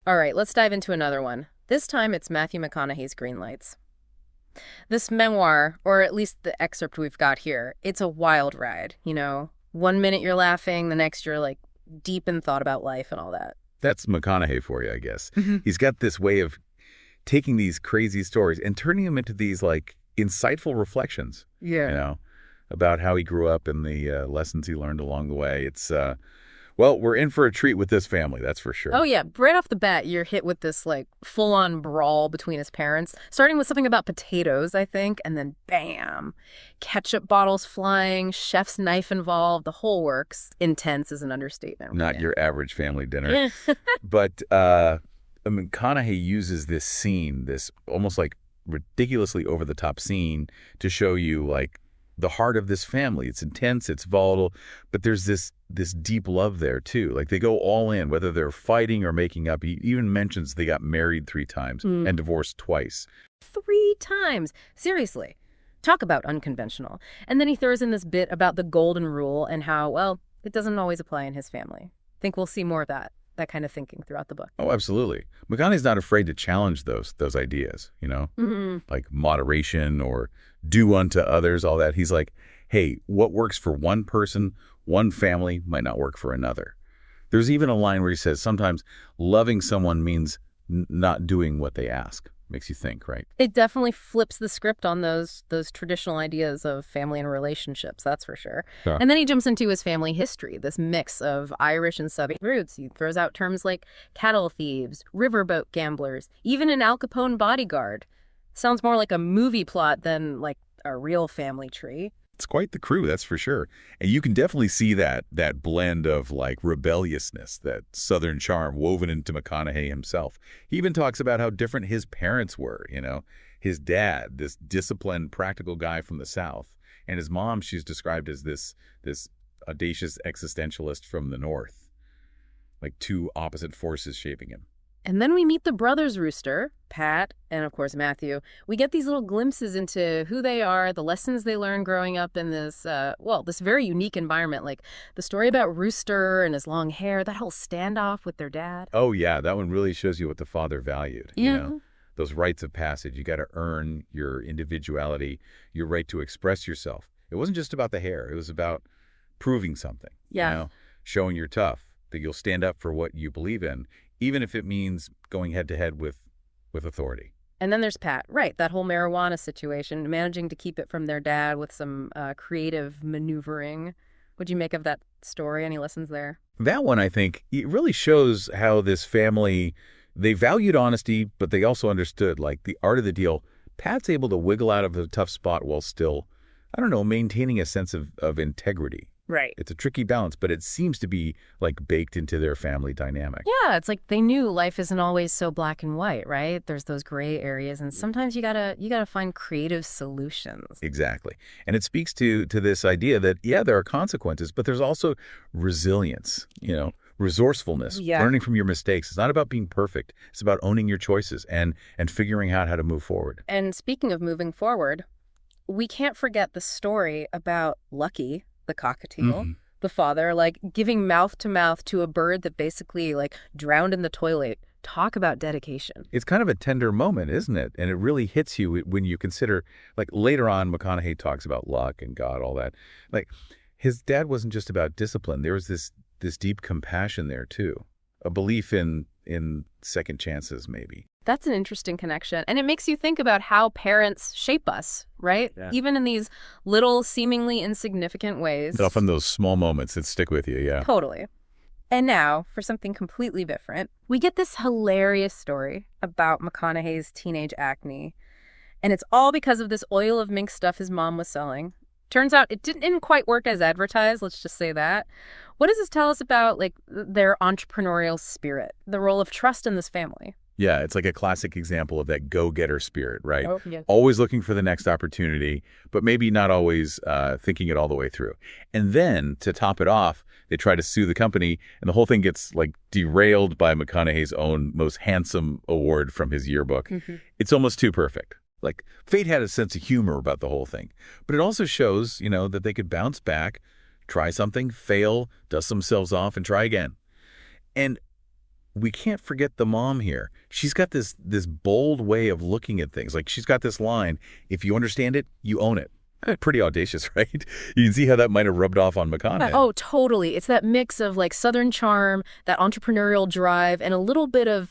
All right, let's dive into another one. This time it's Matthew McConaughey's Greenlights. This memoir, or at least the excerpt we've got here, it's a wild ride, you know? One minute you're laughing, the next you're like deep in thought about life and all that. That's McConaughey for you, I guess. Mhm. He's got this way of taking these crazy stories and turning them into these, like, insightful reflections, Yeah. about how he grew up and the lessons he learned along the way. Well, we're in for a treat with this family, that's for Oh, sure. yeah. Right off the bat, you're hit with this, like, full-on brawl between his parents, starting with something about potatoes, I think, and then bam, ketchup bottles flying, chef's knife involved, the whole works. Intense is an understatement, Not right? your average family dinner. Yeah. But McConaughey uses this scene, this almost like ridiculously over-the-top scene, to show you, like, the heart of this family. It's intense, it's volatile, but there's this deep love there, too. Like, they go all in, whether they're fighting or making up. He even mentions they got married 3 times Mm. and divorced twice. 3 times. Seriously. Talk about unconventional. And then he throws in this bit about the golden rule and how, well, it doesn't always apply in his family. Think we'll see more of that kind of thinking throughout the book. Oh, absolutely. McConaughey's not afraid to challenge those ideas, like moderation or do unto others, all that. He's like, hey, what works for one person, one family, might not work for another. There's even a line where he says sometimes loving someone means not doing what they ask. Makes you think, right? It definitely flips the script on those traditional ideas of family and relationships, that's for sure. Yeah. And then he jumps into his family history, this mix of Irish and Southern roots. He throws out terms like cattle thieves, riverboat gamblers, even an Al Capone bodyguard. Sounds more like a movie plot than like a real family tree. It's quite the crew, that's for sure. And you can definitely see that blend of, like, rebelliousness, that Southern charm woven into McConaughey himself. He even talks about how different his parents were. His dad, this disciplined, practical guy from the South, and his mom, she's described as this audacious existentialist from the North, like two opposite forces shaping him. And then we meet the brothers Rooster, Pat, and of course Matthew. We get these little glimpses into who they are, the lessons they learned growing up in this, this very unique environment. Like the story about Rooster and his long hair, that whole standoff with their dad. Oh, yeah, that one really shows you what the father valued. Yeah. Those rites of passage. You got to earn your individuality, your right to express yourself. It wasn't just about the hair. It was about proving something, Yeah. showing you're tough, that you'll stand up for what you believe in, even if it means going head-to-head with authority. And then there's Pat, right, that whole marijuana situation, managing to keep it from their dad with some creative maneuvering. What'd you make of that story? Any lessons there? That one, I think, it really shows how this family, they valued honesty, but they also understood, like, the art of the deal. Pat's able to wiggle out of a tough spot while still, I don't know, maintaining a sense of integrity. Right. It's a tricky balance, but it seems to be, like, baked into their family dynamic. Yeah, it's like they knew life isn't always so black and white, right? There's those gray areas, and sometimes you gotta find creative solutions. Exactly. And it speaks to this idea that, yeah, there are consequences, but there's also resilience, resourcefulness, Yeah. learning from your mistakes. It's not about being perfect. It's about owning your choices and figuring out how to move forward. And speaking of moving forward, we can't forget the story about Lucky, the cockatiel, Mhm. the father, like giving mouth to mouth to a bird that basically like drowned in the toilet. Talk about dedication. It's kind of a tender moment, isn't it? And it really hits you when you consider, like, later on, McConaughey talks about luck and God, all that. Like, his dad wasn't just about discipline. There was this deep compassion there, too. A belief in second chances, maybe. That's an interesting connection. And it makes you think about how parents shape us, right? Yeah. Even in these little, seemingly insignificant ways. Often those small moments that stick with you, yeah. Totally. And now, for something completely different, we get this hilarious story about McConaughey's teenage acne. And it's all because of this oil of mink stuff his mom was selling. Turns out it didn't quite work as advertised, let's just say that. What does this tell us about, like, their entrepreneurial spirit, the role of trust in this family? Yeah, it's like a classic example of that go-getter spirit, right? Oh, yeah. Always looking for the next opportunity, but maybe not always thinking it all the way through. And then, to top it off, they try to sue the company, and the whole thing gets, like, derailed by McConaughey's own most handsome award from his yearbook. It's almost too perfect. Like, fate had a sense of humor about the whole thing. But it also shows, that they could bounce back, try something, fail, dust themselves off, and try again. And we can't forget the mom here. She's got this bold way of looking at things. Like, she's got this line, if you understand it, you own it. Pretty audacious, right? You can see how that might have rubbed off on McConaughey. Oh, totally. It's that mix of like Southern charm, that entrepreneurial drive, and a little bit of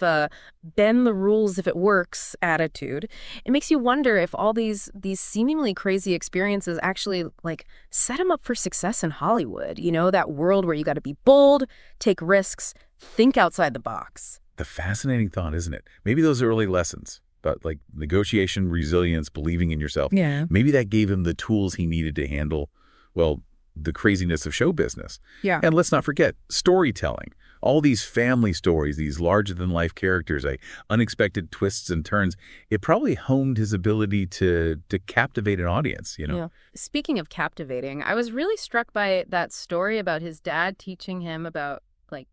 bend the rules if it works attitude. It makes you wonder if all these seemingly crazy experiences actually like set him up for success in Hollywood. You know, that world where you got to be bold, take risks, think outside the box. The fascinating thought, isn't it? Maybe those early lessons about like negotiation, resilience, believing in yourself. Yeah. Maybe that gave him the tools he needed to handle, well, the craziness of show business. Yeah. And let's not forget storytelling. All these family stories, these larger-than-life characters, unexpected twists and turns, it probably honed his ability to captivate an audience, you know? Yeah. Speaking of captivating, I was really struck by that story about his dad teaching him about like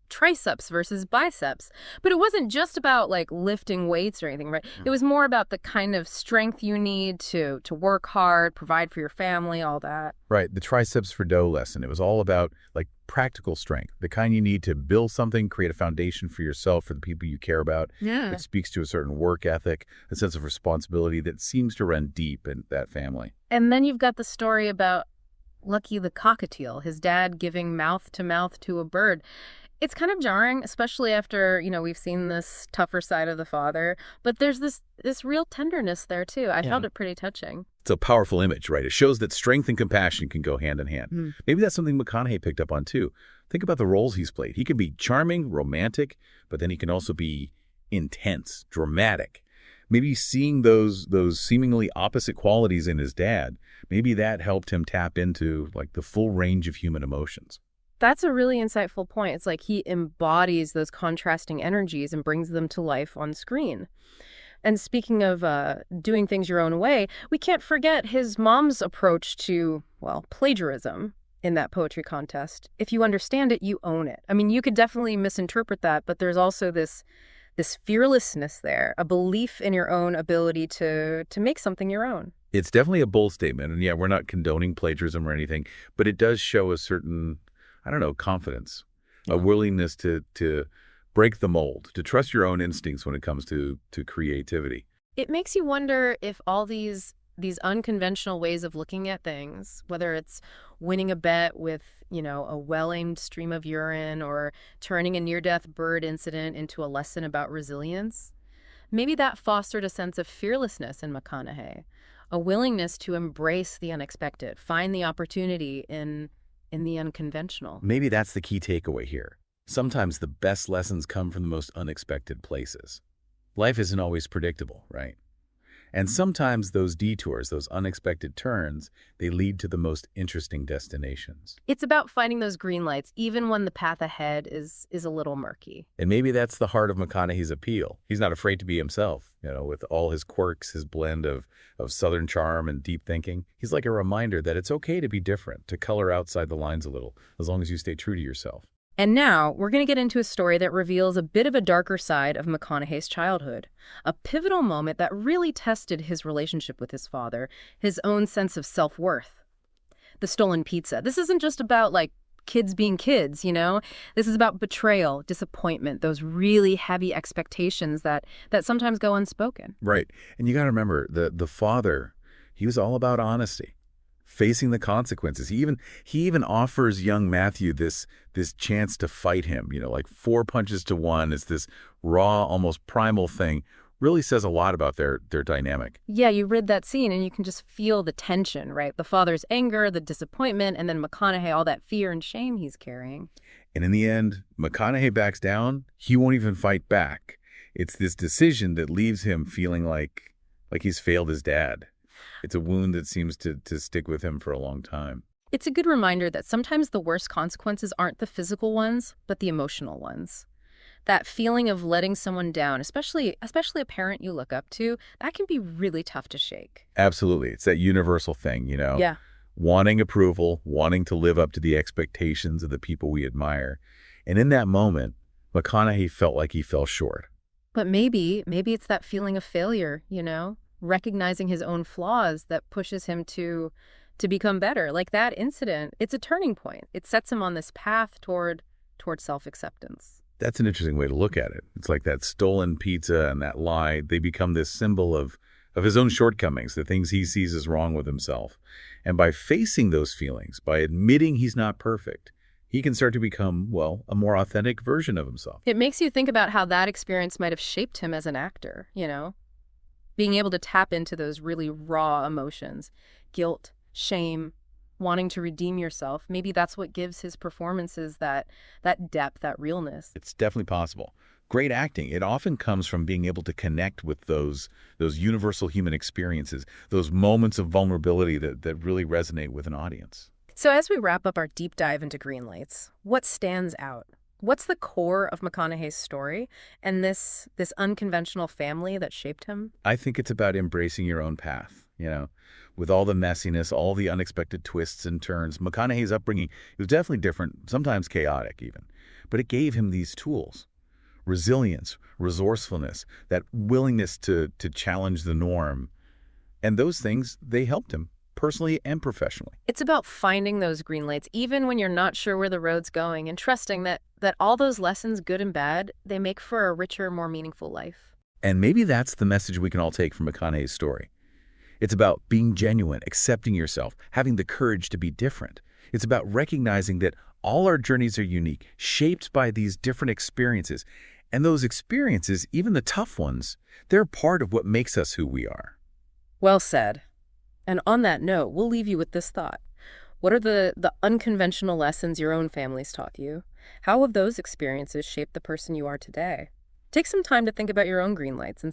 triceps versus biceps. But it wasn't just about like lifting weights or anything, right? It was more about the kind of strength you need to work hard, provide for your family, all that. Right, the triceps for dough lesson. It was all about like practical strength, the kind you need to build something, create a foundation for yourself, for the people you care about. Yeah. It speaks to a certain work ethic, a sense of responsibility that seems to run deep in that family. And then you've got the story about Lucky the cockatiel, his dad giving mouth to a bird. It's kind of jarring, especially after, you know, we've seen this tougher side of the father. But there's this real tenderness there, too. I found it pretty touching. It's a powerful image, right? It shows that strength and compassion can go hand in hand. Maybe that's something McConaughey picked up on, too. Think about the roles he's played. He can be charming, romantic, but then he can also be intense, dramatic. Maybe seeing those seemingly opposite qualities in his dad, maybe that helped him tap into, like, the full range of human emotions. That's a really insightful point. It's like he embodies those contrasting energies and brings them to life on screen. And speaking of doing things your own way, we can't forget his mom's approach to, well, plagiarism in that poetry contest. If you understand it, you own it. I mean, you could definitely misinterpret that, but there's also this fearlessness there, a belief in your own ability to make something your own. It's definitely a bold statement. And yeah, we're not condoning plagiarism or anything, but it does show a certain, I don't know, confidence, a willingness to break the mold, to trust your own instincts when it comes to creativity. It makes you wonder if all these unconventional ways of looking at things, whether it's winning a bet with, you know, a well-aimed stream of urine or turning a near-death bird incident into a lesson about resilience, maybe that fostered a sense of fearlessness in McConaughey, a willingness to embrace the unexpected, find the opportunity in the unconventional. Maybe that's the key takeaway here. Sometimes the best lessons come from the most unexpected places. Life isn't always predictable, right? And sometimes those detours, those unexpected turns, they lead to the most interesting destinations. It's about finding those green lights, even when the path ahead is a little murky. And maybe that's the heart of McConaughey's appeal. He's not afraid to be himself, you know, with all his quirks, his blend of Southern charm and deep thinking. He's like a reminder that it's okay to be different, to color outside the lines a little, as long as you stay true to yourself. And now we're going to get into a story that reveals a bit of a darker side of McConaughey's childhood, a pivotal moment that really tested his relationship with his father, his own sense of self-worth. The stolen pizza. This isn't just about, like, kids being kids, you know? This is about betrayal, disappointment, those really heavy expectations that sometimes go unspoken. Right. And you got to remember, the father, he was all about honesty, facing the consequences. He even offers young Matthew this chance to fight him, you know, like 4 punches to 1. It's this raw, almost primal thing. Really says a lot about their dynamic. Yeah, you read that scene and you can just feel the tension, right? The father's anger, the disappointment, and then McConaughey, all that fear and shame he's carrying. And in the end, McConaughey backs down. He won't even fight back. It's this decision that leaves him feeling like he's failed his dad. It's a wound that seems to stick with him for a long time. It's a good reminder that sometimes the worst consequences aren't the physical ones, but the emotional ones. That feeling of letting someone down, especially a parent you look up to, that can be really tough to shake. Absolutely. It's that universal thing, you know? Yeah. Wanting approval, wanting to live up to the expectations of the people we admire. And in that moment, McConaughey felt like he fell short. But maybe it's that feeling of failure, you know? Recognizing his own flaws that pushes him to become better. Like that incident, it's a turning point. It sets him on this path toward self-acceptance. That's an interesting way to look at it. It's like that stolen pizza and that lie, they become this symbol of his own shortcomings, the things he sees as wrong with himself. And by facing those feelings, by admitting he's not perfect, he can start to become, well, a more authentic version of himself. It makes you think about how that experience might have shaped him as an actor, you know? Being able to tap into those really raw emotions, guilt, shame, wanting to redeem yourself. Maybe that's what gives his performances that depth, that realness. It's definitely possible. Great acting, it often comes from being able to connect with those universal human experiences, those moments of vulnerability that really resonate with an audience. So as we wrap up our deep dive into Greenlights, what stands out? What's the core of McConaughey's story and this unconventional family that shaped him? I think it's about embracing your own path, with all the messiness, all the unexpected twists and turns. McConaughey's upbringing, it was definitely different, sometimes chaotic even, but it gave him these tools: resilience, resourcefulness, that willingness to challenge the norm. And those things, they helped him personally and professionally. It's about finding those green lights even when you're not sure where the road's going and trusting that all those lessons, good and bad, they make for a richer, more meaningful life. And maybe that's the message we can all take from McConaughey's story. It's about being genuine, accepting yourself, having the courage to be different. It's about recognizing that all our journeys are unique, shaped by these different experiences. And those experiences, even the tough ones, they're part of what makes us who we are. Well said. And on that note, we'll leave you with this thought. What are the unconventional lessons your own family's taught you? How have those experiences shaped the person you are today? Take some time to think about your own green lights and